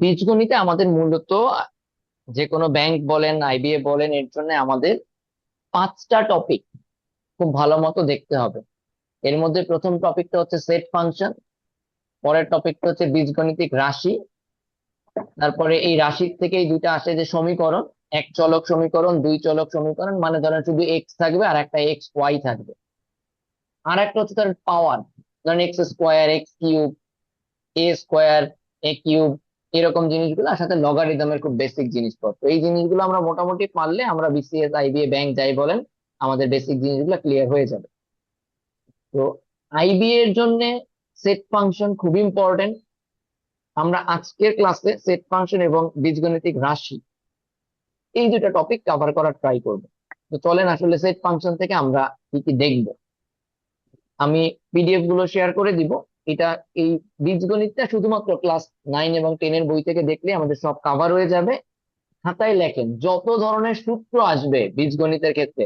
বীজগণিতে আমাদের মূলত যে কোনো ব্যাংক বলেন, আইবিএ বলেন, এর জন্য আমাদের 5টা টপিক খুব ভালো মতো দেখতে হবে। এর মধ্যে প্রথম টপিকটা হচ্ছে সেট ফাংশন, পরের টপিকটা হচ্ছে বীজগণিতিক রাশি, তারপরে এই রাশির থেকে এই দুইটা আসে যে সমীকরণ, এক চলক সমীকরণ, দুই চলক সমীকরণ, মানে ধরেন শুধু এক্স থাকবে আর একটা এক্স ওয়াই থাকবে। আর একটা হচ্ছে ধরেন পাওয়ার, ধরেন এক্স স্কোয়ার, এক্স কিউব, এ স্কোয়ার, এ কিউব, এরকম জিনিসগুলো, আর সাথে লগারিদমের খুব বেসিক জিনিসপত্র। এই জিনিসগুলো আমরা মোটামুটি পারলে আমরা বিসিএস, আইবিএ, ব্যাংক যাই বলেন, আমাদের বেসিক জিনিসগুলো ক্লিয়ার হয়ে যাবে। তো আইবিএ এর জন্য সেট ফাংশন খুব ইম্পর্টেন্ট। আমরা আজকের ক্লাসে সেট ফাংশন এবং বীজগণিতিক রাশি এই দুটো টপিক কভার করার ট্রাই করব। তো চলেন আসলে সেট ফাংশন থেকে আমরা কি কি দেখব। আমি পিডিএফ গুলো শেয়ার করে দিব। এটা এই বীজগণিতটা শুধুমাত্র ক্লাস 9 এবং 10 এর বই থেকে দেখলে আমাদের সব কাভার হয়ে যাবে। খাতায় লেখেন, যত ধরনের সূত্র আসবে বীজগণিতের ক্ষেত্রে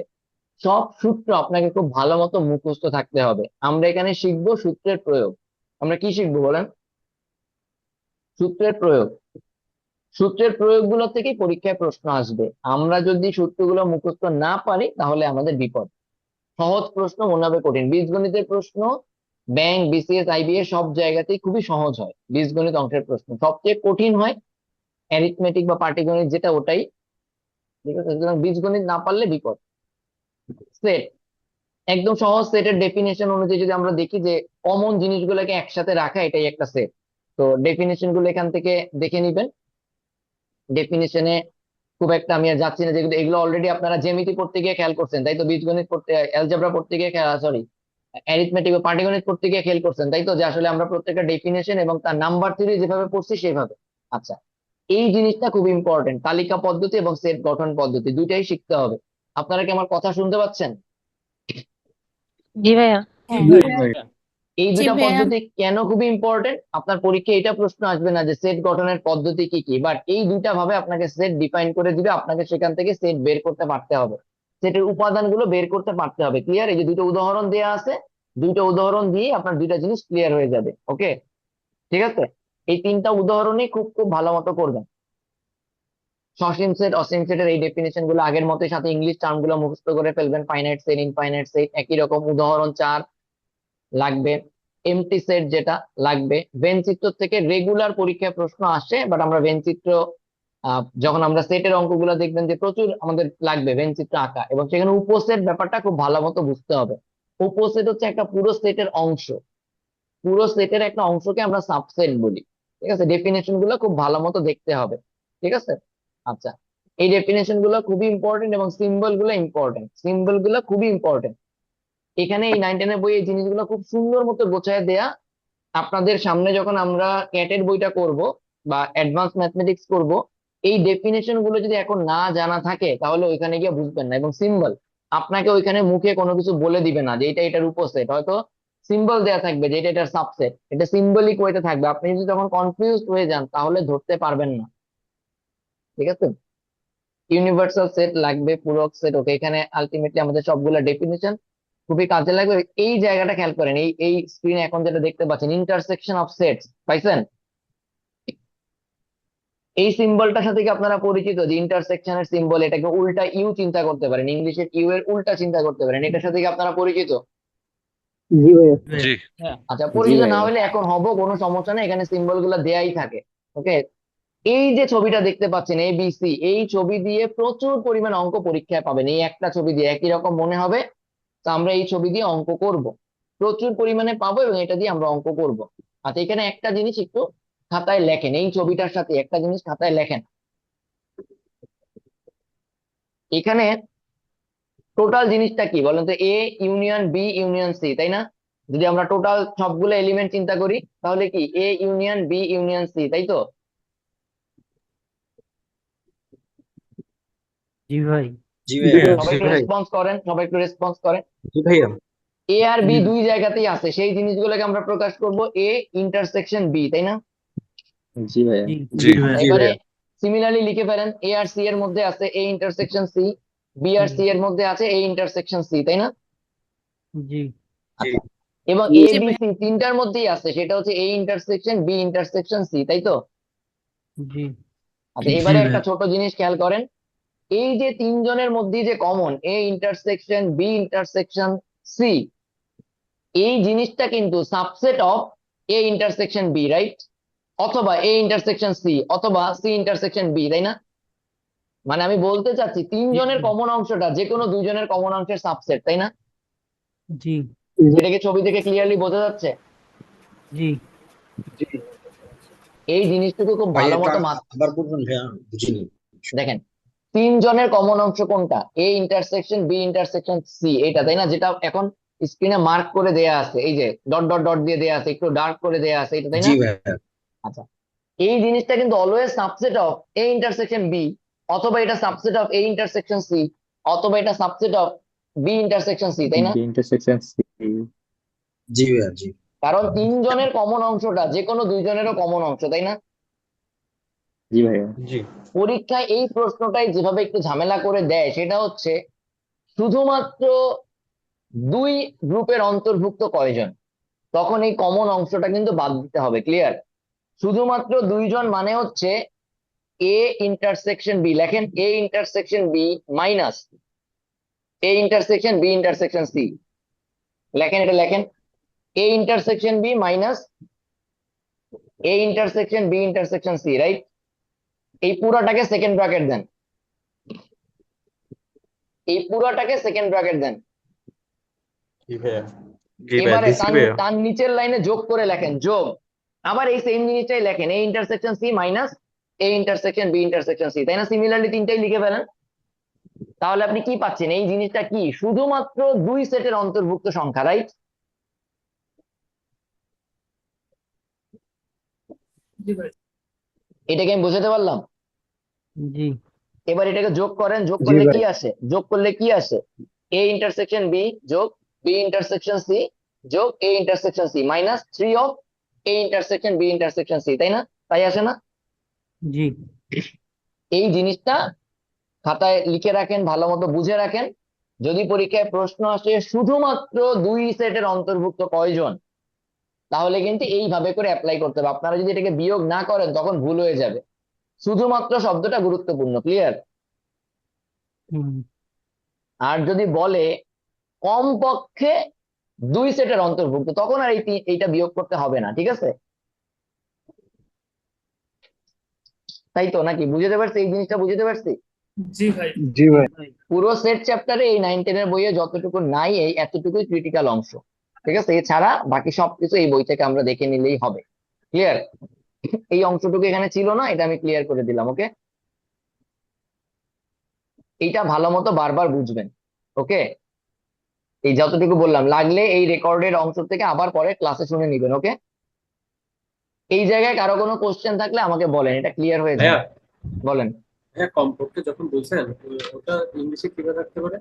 সব সূত্র আপনাকে খুব ভালো মতো মুখস্থ থাকতে হবে। আমরা এখানে শিখবো সূত্রের প্রয়োগ। আমরা কি শিখবো বলেন? সূত্রের প্রয়োগ। সূত্রের প্রয়োগগুলো থেকে পরীক্ষায় প্রশ্ন আসবে। আমরা যদি সূত্রগুলো মুখস্থ না পারি তাহলে আমাদের বিপদ। সহজ প্রশ্ন মনে হবে কঠিন। বীজগণিতের প্রশ্ন ব্যাংক, বিসিএস, আইবিএ সব জায়গাতেই খুবই সহজ হয়। বীজগণিত অংকের প্রশ্ন সবচেয়ে কঠিন হয় অ্যারিথমেটিক বা পাটিগণিত, যেটা ওটাই। ঠিক আছে, সুতরাং বীজগণিত না পারলে বিপদ। সেট, একদম সহজ। সেটের ডেফিনেশন অনুযায়ী যদি আমরা দেখি যে কমন জিনিসগুলোকে একসাথে রাখা, এটাই একটা সেট। তো ডেফিনেশন গুলো এখান থেকে দেখে নিবেন। ডেফিনেশনে খুব একটা আমি আর যাচ্ছি না, যেগুলো এগুলো অলরেডি আপনারা জ্যামিতি পড়তে গিয়ে খেয়াল করছেন, তাই তো? বীজগণিত পড়তে, অ্যালজেব্রা পড়তে গিয়ে, সরি, অ্যারিথমেটিক বা পাটিগণিত পড়তে গিয়ে খেয়াল করছেন, তাই তো? যে আসলে আমরা প্রত্যেকটা ডেফিনেশন এবং তার নাম্বার থিওরি যেভাবে পড়ছি সেভাবে। আচ্ছা, এই জিনিসটা খুব ইম্পর্টেন্ট। তালিকা পদ্ধতি এবং সেট গঠন পদ্ধতি দুইটাই শিখতে হবে। আপনারা কি আমার কথা শুনতে পাচ্ছেন? জি ভাইয়া। হ্যাঁ জি হ্যাঁ। ভাই। এই জি দুটা ভাইয়া। পদ্ধতি কেন খুবই ইম্পর্টেন্ট? আপনার পরীক্ষায় এটা প্রশ্ন আসবে না যে সেট গঠনের পদ্ধতি কি কি, বাট এই দুইটা ভাবে আপনাকে সেট ডিফাইন করে দিবে। আপনাকে সেখান থেকে সেট বের করতে পারতে হবে, সেটের উপাদানগুলো বের করতে পারতে হবে। ক্লিয়ার? এই যে দুটো উদাহরণ দেওয়া আছে, দুইটা উদাহরণ দিয়ে আপনার দুইটা জিনিস ক্লিয়ার হয়ে যাবে। ওকে, ঠিক আছে। এই তিনটা উদাহরণই খুব খুব ভালো মতো করবেন। সসীম সেট, অসীম সেটের এই ডেফিনেশন গুলো আগের মতোই, সাথে ইংলিশ টার্ম গুলো মুখস্থ করে ফেলবেন। ফাইনাইট সেট, ইনফাইনাইট সেট একই রকম। উদাহরণ 4 লাগবে। এমটি সেট যেটা লাগবে। ভেন চিত্র থেকে রেগুলার পরীক্ষায় প্রশ্ন আসে, বাট আমরা ভেন চিত্র যখন আমরা সেটের অঙ্কগুলো দেখবেন যে প্রচুর আমাদের লাগবে ভেন চিত্র আঁকা, এবং সেখানে উপসেট ব্যাপারটা খুব ভালো মতো বুঝতে হবে। উপসেট হচ্ছে একটা পুরো সেটের অংশ। পুরো সেটের একটা অংশকে আমরা সাবসেট বলি। ঠিক আছে, ডেফিনেশন গুলো খুব ভালো মতো দেখতে হবে। ঠিক আছে। আচ্ছা, এই ডেফিনেশন গুলো খুবই ইম্পর্টেন্ট এবং সিম্বল গুলো ইম্পর্টেন্ট। সিম্বল গুলো খুবই ইম্পর্টেন্ট। এখানে এই 9-10 এর বই এই জিনিসগুলো খুব সুন্দর মতো গোছায় দেয়া। আপনাদের সামনে যখন আমরা ক্যাটের বইটা করব বা অ্যাডভান্স ম্যাথমেটিক্স করব, এই ডেফিনেশন গুলো যদি এখন না জানা থাকে তাহলে ওইখানে গিয়ে বুঝবেন না। এবং সিম্বল, আপনাকে ওইখানে মুখে কোনো কিছু বলে দিবে না যে এটা এটার উপসেট, হয়তো সিম্বল দেয়া থাকবে যে এটা এটার সাবসেট, এটা সিম্বলিক ওয়েতে থাকবে। আপনি যদি তখন কনফিউজ হয়ে যান তাহলে ধরতে পারবেন না। ঠিক আছে। ইউনিভার্সাল সেট লাগবে, পূরক সেট। ওকে, এখানে আলটিমেটলি আমাদের সবগুলা ডেফিনেশন খুবই কাজে লাগবে। এই জায়গাটা খেয়াল করেন, এই এই স্ক্রিনে এখন যেটা দেখতে পাচ্ছেন, ইন্টারসেকশন অফ সেটস, পাইছেন? এই সিম্বলটার সাথে কি আপনারা পরিচিত? যে ইন্টারসেকশনের সিম্বল, এটাকে উল্টা ইউ চিন্তা করতে পারেন, ইংলিশের ইউ এর উল্টা চিন্তা করতে পারেন। এটার সাথে কি আপনারা পরিচিত? জি ভাইয়া। জি। আচ্ছা, জি পরিচিত না ভাইয়া। হলে এখন হবো, কোনো সমস্যা নেই, এখানে সিম্বল গুলো দেয়াই থাকে। ওকে, এই যে ছবিটা দেখতে পাচ্ছেন এবিসি, এই ছবি দিয়ে প্রচুর পরিমাণ অঙ্ক পরীক্ষায় পাবেন। এই একটা ছবি দিয়ে একই রকম মনে হবে, তো আমরা এই ছবি দিয়ে অঙ্ক করব, প্রচুর পরিমাণে পাবো, এবং এটা দিয়ে আমরা অঙ্ক করব। আচ্ছা, এখানে একটা জিনিস একটু খাতায় লেখেন, এই ছবিটার সাথে একটা জিনিস খাতায় লেখেন। এখানে টোটাল জিনিসটা কি বলেন তো? A union B union C, তাই না? যদি আমরা টোটাল সবগুলো এলিমেন্ট চিন্তা করি তাহলে কি A union B union C, তাই তো? জি ভাই। জি জি ভাইয়া। ভাই। সবাই একটু রেসপন্স করেন, সবাই একটু রেসপন্স করেন। জি ভাইয়া। এ আর বি জি দুই জায়গাতেই আছে, সেই জিনিসগুলোকে আমরা প্রকাশ করব এ ইন্টারসেকশন বি, তাই না? জি ভাইয়া। জি জি। আচ্ছা, এবারে সিমিলারলি লিখে ফেলেন, এ আর সি এর মধ্যে আছে এ ইন্টারসেকশন সি, বি আর সি এর মধ্যে আছে এ ইন্টারসেকশন সি, তাই না? জি জি। আচ্ছা, এবং এ জি বি ভাইয়া। সি তিনটার মধ্যেই আছে, সেটা হচ্ছে A intersection B intersection C, তাই তো? জি আচ্ছা, এবারে একটা ছোট জিনিস খেয়াল করেন। এই যে তিনজনের মধ্যে যে common A intersection B intersection C, এই জিনিসটা কিন্তু subset of A intersection B, right? অথবা এ ইন্টারসেকশন সি, অথবা সি ইন্টারসেকশন বি, তাই না? মানে আমি বলতে চাচ্ছি তিনজনের কমন অংশটা যে কোনো দুইজনের কমন অংশের সাবসেট, তাই না? জি এটাকে ছবি থেকে ক্লিয়ারলি বোঝা যাচ্ছে? জি এই জিনিসটুকু খুব ভাই ভালো এটা মতো আবার বলবেন ভাইয়া, বুঝিনি। দেখেন, তিনজনের কমন অংশ কোনটা? A intersection B intersection C, এটা, তাই না? যেটা এখন স্ক্রিনে মার্ক করে দেয়া আছে, এই যে ডট ডট ডট দিয়ে দেয়া আছে, একটু ডার্ক করে দেয়া আছে, এটা, তাই জি না? ভাইয়া। আচ্ছা, এই জিনিসটা কিন্তু always subset of A intersection B, অথবা এটা subset of A intersection C, অথবা এটা subset of B intersection C, তাই না? B intersection C. জি ভাইয়া, জি। কারণ তিনজনের কমন অংশটা যে কোনো দুইজনেরও কমন অংশ, তাই না? জি ভাইয়া। জি পরীক্ষায় এই প্রশ্নটাই যেভাবে একটু ঝামেলা করে দেয় সেটা হচ্ছে শুধুমাত্র দুই গ্রুপের অন্তর্ভুক্ত কয়জন, তখন এই কমন অংশটা কিন্তু বাদ দিতে হবে। ক্লিয়ার? শুধুমাত্র দুইজন মানে হচ্ছে এ ইন্টারসেকশন বি, লেখেন A intersection B minus A intersection B intersection C, লেখেন, এটা লেখেন, A intersection B minus A intersection B intersection C, right? এই পুরাটাকে সেকেন্ড ব্র্যাকেট দেন, এই পুরাটাকে সেকেন্ড ব্র্যাকেট দেন। জি ভাইয়া। এবারে তার তার নিচের লাইনে যোগ করে লেখেন, যোগ, আবার এই সেম জিনিসটাই লেখেন, A intersection C minus A intersection B intersection C, তাই না? সিমিলারলি তিনটাই লিখে ফেলেন। তাহলে আপনি কি পাচ্ছেন? এই জিনিসটা কি শুধুমাত্র দুই সেটের অন্তর্ভুক্ত সংখ্যা, রাইট? এটাকে আমি বোঝাতে পারলাম? জি এবার এটাকে যোগ করেন, যোগ জি করলে ভাই। কি আসে? যোগ করলে কি আসে? এ ইন্টারসেকশন বি যোগ বি ইন্টারসেকশন সি যোগ A intersection C minus three of A intersection B intersection C, তাই না? তাই আসে না? জি এই জিনিসটা খাতায় লিখে রাখেন, ভালো মতো বুঝে রাখেন। যদি পরীক্ষায় প্রশ্ন আসে শুধুমাত্র দুই সেটের অন্তর্ভুক্ত কয়জন, তাহলে কিন্তু এইভাবে করে অ্যাপ্লাই করতে হবে। আপনারা যদি এটাকে বিয়োগ না করেন তখন ভুল হয়ে যাবে। শুধুমাত্র শব্দটা গুরুত্বপূর্ণ। ক্লিয়ার? হুম আর যদি বলে কমপক্ষে দুই সেটের অন্তর্ভুক্ত, তখন আর এইটা বিয়োগ করতে হবে না। ঠিক আছে? তাই তো, নাকি বুঝতে পারছি? এই জিনিসটা বুঝতে পারছি? জি ভাই। জি ভাই। পুরো সেট চ্যাপ্টারে এই 9-10 বইয়ে যতটুকু নাই, এই এতটুকুই ক্রিটিক্যাল অংশ। ঠিক আছে? এছাড়া বাকি সবকিছু এই বই থেকে আমরা দেখে নিলেই হবে। ক্লিয়ার? এই অংশটুকু এখানে ছিল না, এটা আমি ক্লিয়ার করে দিলাম। ওকে, এইটা ভালো মতো বারবার বুঝবেন। ওকে, এই যতটুকু বললাম লাগলে এই রেকর্ডের অংশ থেকে আবার পরে ক্লাসে শুনে নিবেন। ওকে, এই জায়গায় কারো কোনো কোশ্চেন থাকলে আমাকে বলেন, এটা ক্লিয়ার হয়ে যাবে। ভাইয়া, বলেন। ভাইয়া কমপক্ষে যখন বলছেন ওটা ইংলিশে কিভাবে রাখতে পারে?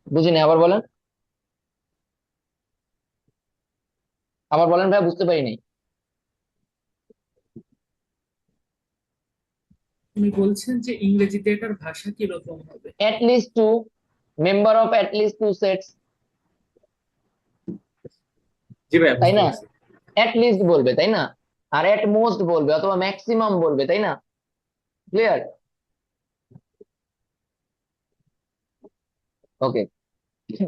বুঝিনি, আবার বলেন, আবার বলেন ভাই, বুঝতে পারিনি। উনি বলছেন যে ইংরেজিতে এটার ভাষা কিরকম হবে? At least two, member of at least two sets, জি ভাইয়া, তাই বুঝতে না? পারছি। অ্যাট লিস্ট বলবে, তাই না? আর অ্যাট মোস্ট বলবে, অথবা ম্যাক্সিমাম বলবে, তাই না? ক্লিয়ার? ওকে,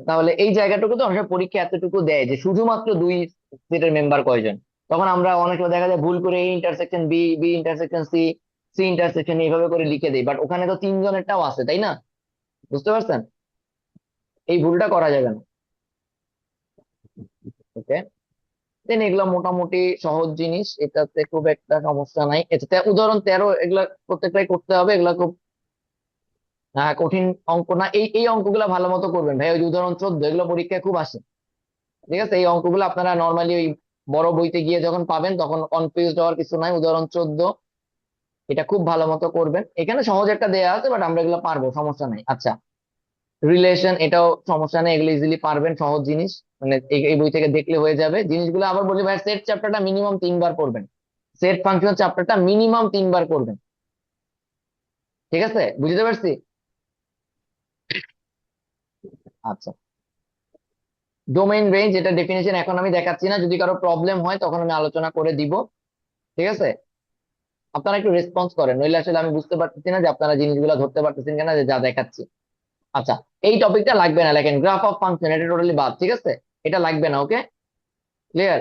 তাহলে এই জায়গাটুকু তো অনেক পরীক্ষা এতটুকু দেয় যে শুধুমাত্র দুই সেটের মেম্বার কয়জন, তখন আমরা অনেক সময় দেখা যায় ভুল করে এই intersection B, B intersection C, C intersection এইভাবে করে লিখে দেই, বাট ওখানে তো তিনজনেরটাও আছে, তাই না? বুঝতে পারছেন? এই ভুলটা করা যাবে না। ওকে, দেন এগুলা মোটামুটি সহজ জিনিস, এটাতে খুব একটা সমস্যা নাই। এটাতে উদাহরণ 13 এগুলা প্রত্যেকটাই করতে হবে, এগুলা খুব কঠিন অঙ্ক না। এই এই অঙ্কগুলা ভালো মতো করবেন ভাই। ওই যে উদাহরণ 14 এগুলো পরীক্ষায় খুব আসে। ঠিক আছে? এই অঙ্কগুলো আপনারা নর্মালি ওই বড় বইতে গিয়ে যখন পাবেন তখন কনফিউজ হওয়ার কিছু নাই। উদাহরণ 14 এটা খুব ভালো মতো করবেন। এখানে সহজ একটা দেয়া আছে, বাট আমরা এগুলো পারবো, সমস্যা নাই। আচ্ছা, রিলেশন, এটাও সমস্যা নেই, এগুলো ইজিলি পারবেন, সহজ জিনিস। মানে এই বই থেকে দেখলে হয়ে যাবে জিনিসগুলো। আবার বলি ভাই, সেট চ্যাপ্টারটা মিনিমাম 3 বার পড়বেন। সেট ফাংশন চ্যাপ্টারটা মিনিমাম 3 বার করবেন। ঠিক আছে? বুঝতে পারছি? আচ্ছা, ডোমেইন রেঞ্জ, এটা ডেফিনেশন এখন আমি দেখাচ্ছি না, যদি কারো প্রবলেম হয় তখন আমি আলোচনা করে দিব। ঠিক আছে? আপনারা একটু রেসপন্স করেন, নইলে আসলে আমি বুঝতে পারতেছি না যে আপনারা জিনিসগুলো ধরতে পারতেছেন কিনা, যে যা দেখাচ্ছি। আচ্ছা, এই টপিকটা লাগবে না, লেখেন গ্রাফ অফ ফাংশন, এটা টোটালি বাদ, ঠিক আছে? এটা লাগবে না, ওকে, ক্লিয়ার?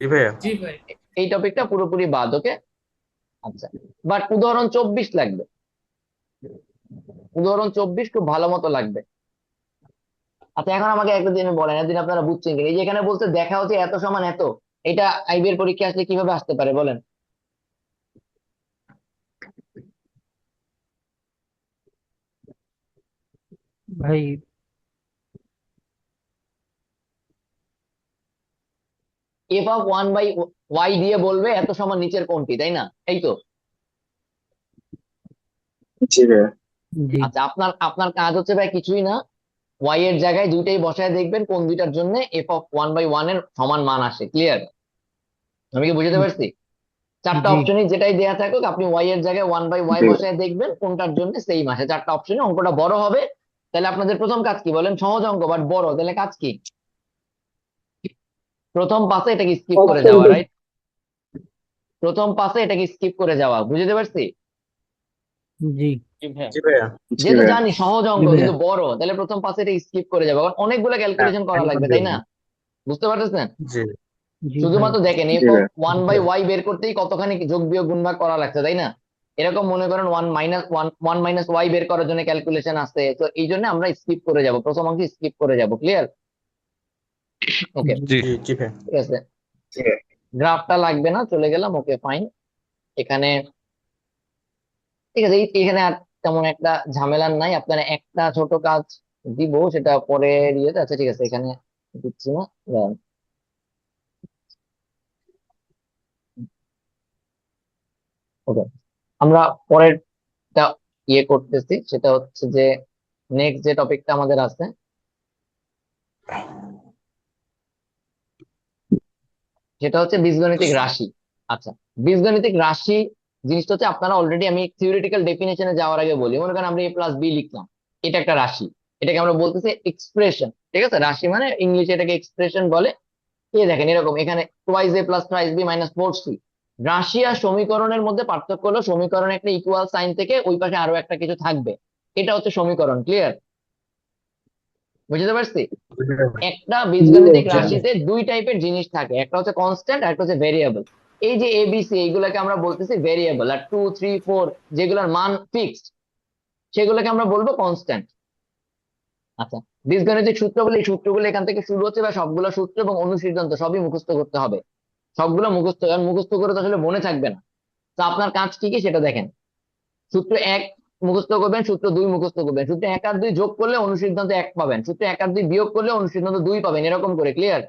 জি ভাইয়া। জি ভাই। এই টপিকটা পুরোপুরি বাদ, ওকে। আচ্ছা, বাট উদাহরণ 24 লাগবে, উদাহরণ 24 খুব ভালো মতো লাগবে। আচ্ছা, এখন আমাকে একটা জিনিস বলেন, একদিন আপনারা বুঝছেন কিনা, এই যে এখানে বলছে দেখা হচ্ছে এত সমান এত, এটা আইবির পরীক্ষা আসলে কিভাবে আসতে পারে বলেন? ভাই F of one by Y দিয়ে বলবে এত সমান নিচের কোনটি, তাই না? এই তো। জি ভাইয়া। জি আচ্ছা, আপনার আপনার কাজ হচ্ছে ভাই কিছুই না, ওয়াই এর জায়গায় দুইটাই বসায় দেখবেন কোন দুইটার জন্য F of one by one এর সমান মান আসে, ক্লিয়ার? আমি কি বুঝতে পারছি? চারটা জি অপশনই যেটাই দেয়া থাকুক, আপনি ওয়াই এর জায়গায় ওয়ান বাই ওয়াই জি বসায় দেখবেন কোনটার জন্য সেম আসে। চারটা অপশনে অঙ্কটা বড় হবে, তাহলে আপনাদের প্রথম কাজ কি বলেন? সহজ অঙ্ক বাট বড়, তাহলে কাজ কি? প্রথম পাসে এটাকে স্কিপ করে যাওয়া, রাইট? প্রথম পাসে এটাকে স্কিপ করে যাওয়া, বুঝতে পারছি? জি জি ভাইয়া। জি যেহেতু ভাইয়া। জানি সহজ জি অঙ্ক ভাইয়া। কিন্তু বড়, তাহলে প্রথম পাসে এটা স্কিপ করে যাবো, কারণ অনেকগুলো হ্যাঁ, ক্যালকুলেশন করা একদম লাগবে, তাই দেবো। না? বুঝতে পারতেছেন? জি জি ভাই। শুধুমাত্র দেখেন এফ জি অফ ভাইয়া। ওয়ান বাই ওয়াই বের করতেই কতখানি যোগ বিয়োগ গুণভাগ করা লাগছে, তাই না? এরকম মনে করেন ওয়ান মাইনাস ওয়াই বের করার জন্য ক্যালকুলেশন আছে, তো এই জন্য আমরা স্কিপ করে যাব, প্রথম অংশ স্কিপ করে যাব, ক্লিয়ার? ওকে, জি জি জি ভাইয়া। ঠিক আছে। জি ভাইয়া। গ্রাফটা লাগবে না, চলে গেলাম, ওকে ফাইন। এখানে ঠিক আছে, এখানে আর তেমন একটা ঝামেলার নাই, আপনারা একটা ছোট কাজ দিব, সেটা পরে ইয়েতে। আচ্ছা ঠিক আছে, এখানে দিচ্ছি না, ওকে। আমরা পরেরটা ইয়ে করতেছি, সেটা হচ্ছে যে নেক্সট যে টপিকটা আমাদের আছে সেটা হচ্ছে বীজগণিতিক রাশি। আচ্ছা, বীজগণিতিক রাশি জিনিসটা হচ্ছে, আপনারা অলরেডি, আমি থিওরিটিক্যাল ডেফিনেশনে যাওয়ার আগে বলি, মনে করেন আমরা এ প্লাস বি লিখলাম, এটা একটা রাশি, এটাকে আমরা বলতেছি এক্সপ্রেশন, ঠিক আছে? রাশি মানে ইংলিশে এটাকে এক্সপ্রেশন বলে। এই দেখেন এরকম, এখানে twice A plus thrice B minus four C. রাশি আর সমীকরণের মধ্যে পার্থক্য হলো সমীকরণে একটা ইকুয়াল সাইন থেকে ওই পাশে আরো একটা কিছু থাকবে, এটা হচ্ছে সমীকরণ, ক্লিয়ার? বুঝতে পারছি? একটা বীজগাণিতিক জি ভাইয়া। রাশিতে দুই টাইপের জিনিস থাকে, একটা হচ্ছে কনস্ট্যান্ট আর একটা হচ্ছে ভেরিয়েবল। এই যে এবিসি এইগুলাকে আমরা বলতেছি ভেরিয়েবল, আর টু থ্রি ফোর যেগুলোর মান ফিক্সড সেগুলোকে আমরা বলবো কনস্ট্যান্ট। আচ্ছা, বীজগাণিতিক সূত্র বলে, এই সূত্রগুলো এখান থেকে শুরু হচ্ছে, বা সবগুলো সূত্র এবং অনুসিদ্ধান্ত সবই মুখস্থ করতে হবে, সবগুলো মুখস্থ, কারণ মুখস্থ করে তো আসলে মনে থাকবে না। তো আপনার কাজ কি কি সেটা দেখেন। সূত্র এক মুখস্থ করবেন, সূত্র দুই মুখস্থ করবেন, সূত্র এক আর দুই যোগ করলে অনুসিদ্ধান্ত এক পাবেন, সূত্র এক আর দুই বিয়োগ করলে অনুসিদ্ধান্ত দুই পাবেন, এরকম করে, ক্লিয়ার?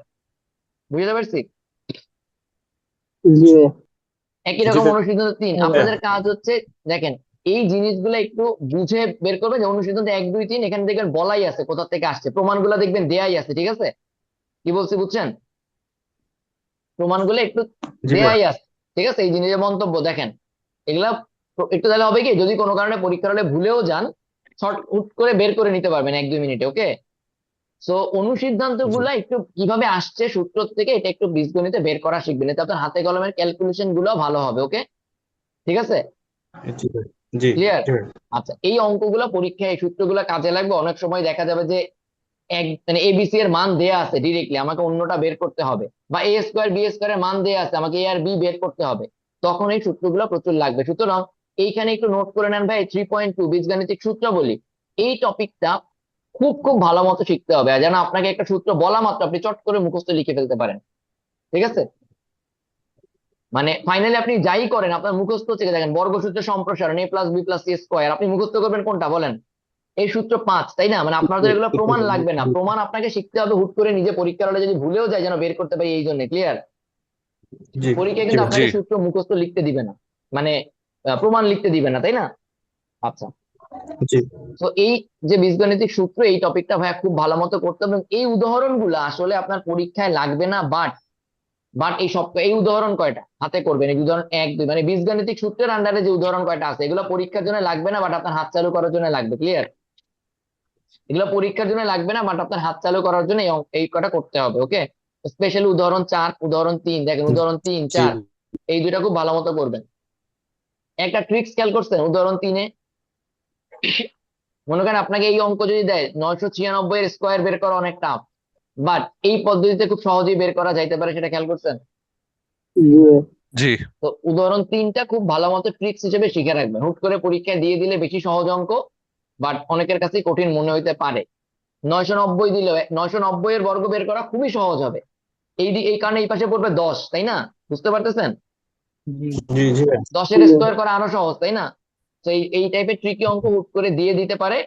বুঝতে পারছি? জি ভাইয়া। একই জি রকম ভাইয়া। অনুসিদ্ধান্ত তিন, আপনাদের কাজ হচ্ছে দেখেন এই জিনিসগুলো একটু বুঝে বের করবে, যে অনুসিদ্ধান্ত এক দুই তিন এখানে দেখবেন বলাই আছে কোথা থেকে আসছে, প্রমাণগুলো দেখবেন দেয়াই আছে, ঠিক আছে? কি বলছি বুঝছেন? প্রমাণগুলো একটু জি ভাইয়া। দেয়াই আছে, ঠিক আছে? এই জিনিসের মন্তব্য দেখেন, এগুলা একটু, তাহলে হবে কি, যদি কোনো কারণে পরীক্ষার হলে ভুলেও যান, শর্ট হুট করে বের করে নিতে পারবেন এক দুই মিনিটে, ওকে? সো অনুসিদ্ধান্ত জি গুলা একটু কিভাবে আসছে সূত্র থেকে, এটা একটু বীজগণিতে বের করা শিখবেন, এতে আপনার হাতে কলমের ক্যালকুলেশন গুলো ভালো হবে, ওকে? ঠিক আছে, জি ভাইয়া। জি ক্লিয়ার? জি ভাইয়া। আচ্ছা, এই অঙ্কগুলো পরীক্ষায় এই সূত্রগুলো কাজে লাগবে, অনেক সময় দেখা যাবে যে এক মানে এবিসি এর মান দেয়া আছে ডিরেক্টলি, আমাকে অন্যটা বের করতে হবে, বা এ স্কোয়ার বি স্কোয়ার এর মান দেয়া আছে, আমাকে এ আর বি বের করতে হবে, তখন এই সূত্রগুলো প্রচুর লাগবে। সুতরাং এইখানে একটু নোট করে নেন ভাই, 3.2 বীজগাণিতিক সূত্র বলি, এই টপিকটা খুব খুব ভালো মতো শিখতে হবে, আর যেন আপনাকে একটা সূত্র বলা মাত্র আপনি চট করে মুখস্থ লিখে ফেলতে পারেন, ঠিক আছে? মানে ফাইনালি আপনি যাই করেন আপনার মুখস্থ থেকে, দেখেন বর্গসূত্রের সম্প্রসারণ A plus B plus C square, আপনি মুখস্থ করবেন কোনটা বলেন? এই সূত্র 5, তাই না? মানে আপনাদের এগুলো প্রমাণ লাগবে না, প্রমাণ আপনাকে শিখতে হবে হুট করে নিজে, পরীক্ষার হলে যদি ভুলেও যায় যেন বের করতে পারি, এই জন্য, ক্লিয়ার? জি পরীক্ষায় জি কিন্তু ভাইয়া। আপনাকে সূত্র মুখস্থ লিখতে দিবে না, মানে প্রমাণ লিখতে দিবে না, তাই না? আচ্ছা, জি তো এই যে বীজগণিতিক সূত্র, এই টপিকটা ভাইয়া খুব ভালো মতো করতে হবে, এবং এই উদাহরণগুলো আসলে আপনার পরীক্ষায় লাগবে না, বাট বাট এই সব, এই উদাহরণ কয়টা হাতে করবেন, এই উদাহরণ এক দুই, মানে বীজগাণিতিক সূত্রের আন্ডারে যে উদাহরণ কয়টা আছে এগুলো পরীক্ষার জন্য লাগবে না, বাট আপনার হাত চালু করার জন্য লাগবে, ক্লিয়ার? এগুলো পরীক্ষার জন্য লাগবে না, বাট আপনার হাত চালু করার জন্য এই কটা করতে হবে, ওকে? স্পেশালি উদাহরণ 4, উদাহরণ 3, দেখেন উদাহরণ 3 জি 4 এই দুইটা খুব ভালো মতো করবেন। একটা ট্রিক্স খেয়াল করছেন উদাহরণ 3-এ, মনে করেন আপনাকে এই অঙ্ক যদি দেয় 996 এর স্কোয়ার বের করা অনেক টাফ, বাট এই পদ্ধতিতে খুব সহজেই বের করা যাইতে পারে, সেটা খেয়াল করছেন? জি ভাইয়া। জি। তো উদাহরণ 3টা খুব ভালো মতো ট্রিক্স হিসেবে শিখে রাখবেন, হুট করে পরীক্ষায় দিয়ে দিলে বেশি সহজ অঙ্ক বাট অনেকের কাছে কঠিন মনে হইতে পারে। 990 দিলে 990 এর বর্গ বের করা খুবই সহজ হবে, এই কারণে এই পাশে পড়বে 10, তাই না? বুঝতে পারতেছেন? জি জি জি ভাইয়া। 10-এর স্কোয়ার করা আরো সহজ, তাই না? তো এই টাইপের ট্রিকি অঙ্ক হুট করে দিয়ে দিতে পারে,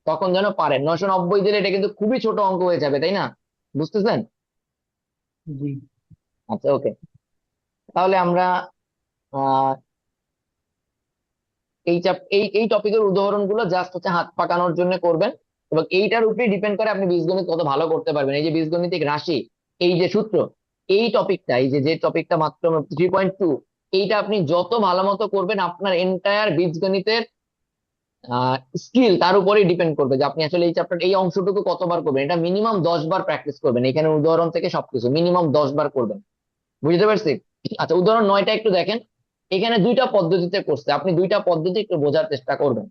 তখন যেন পারেন। 990 দিলে এটা কিন্তু খুবই ছোট অঙ্ক হয়ে যাবে, তাই না? বুঝতেছেন? জি আচ্ছা, ওকে। তাহলে আমরা আহ এই টপিকের উদাহরণগুলো জাস্ট হচ্ছে হাত পাকানোর জন্য করবেন, এবং এইটার উপরে ডিপেন্ড করে আপনি বীজগণিত কত ভালো করতে পারবেন। এই যে বীজগণিতিক রাশি, এই যে সূত্র, এই টপিকটা, এই যে টপিকটা মাত্র 3.2, এইটা আপনি যত ভালো মতো করবেন আপনার এন্টায়ার বীজগণিতের স্কিল তার উপরেই ডিপেন্ড করবে যে আপনি আসলে এই চ্যাপ্টার এই অংশটুকু কতবার করবেন। এটা মিনিমাম 10 বার প্র্যাকটিস করবেন, এখানে উদাহরণ থেকে সবকিছু মিনিমাম 10 বার করবেন। বুঝতে পারছি? আচ্ছা, উদাহরণ 9টা একটু দেখেন। এখানে দুইটা পদ্ধতিতে করছে, আপনি দুইটা পদ্ধতি একটু বোঝার চেষ্টা করবেন।